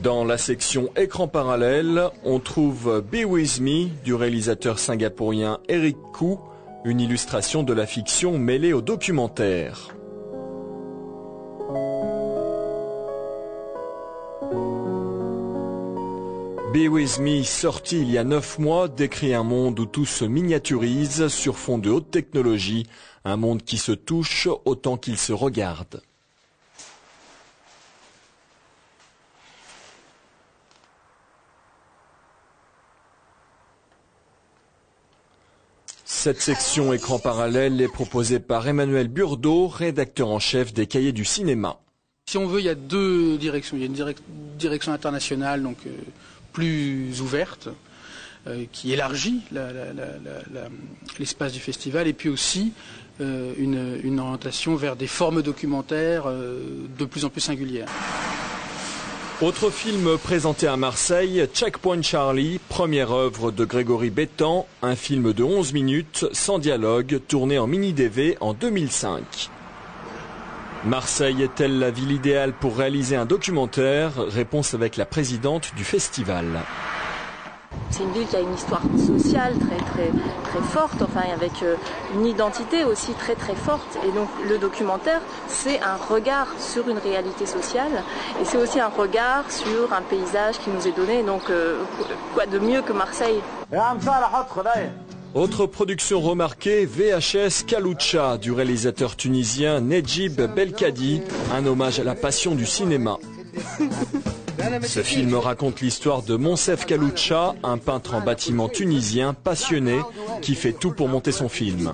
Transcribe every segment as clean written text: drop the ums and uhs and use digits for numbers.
Dans la section écran parallèle, on trouve Be With Me du réalisateur singapourien Eric Khoo, une illustration de la fiction mêlée au documentaire. Be With Me, sorti il y a 9 mois, décrit un monde où tout se miniaturise sur fond de haute technologie, un monde qui se touche autant qu'il se regarde. Cette section écran parallèle est proposée par Emmanuel Burdeau, rédacteur en chef des Cahiers du cinéma. Si on veut, il y a deux directions. Il y a une direction internationale, donc plus ouverte, qui élargit l'espace du festival, et puis aussi une orientation vers des formes documentaires de plus en plus singulières. Autre film présenté à Marseille, Checkpoint Charlie, première œuvre de Grégory Bettan, un film de 11 minutes, sans dialogue, tourné en mini-DV en 2005. Marseille est-elle la ville idéale pour réaliser un documentaire? Réponse avec la présidente du festival. C'est une ville qui a une histoire sociale très forte, enfin avec une identité aussi très forte. Et donc le documentaire, c'est un regard sur une réalité sociale et c'est aussi un regard sur un paysage qui nous est donné. Donc quoi de mieux que Marseille? Autre production remarquée, VHS Kaloucha du réalisateur tunisien Nedjib Belkadi, un hommage à la passion du cinéma. Ce film raconte l'histoire de Monsef Kaloucha, un peintre en bâtiment tunisien passionné qui fait tout pour monter son film.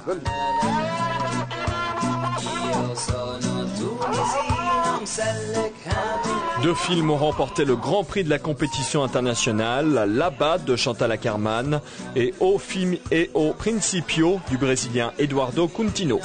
Deux films ont remporté le grand prix de la compétition internationale, Là-bas de Chantal Akerman et O Film e o Principio du brésilien Eduardo Coutinho.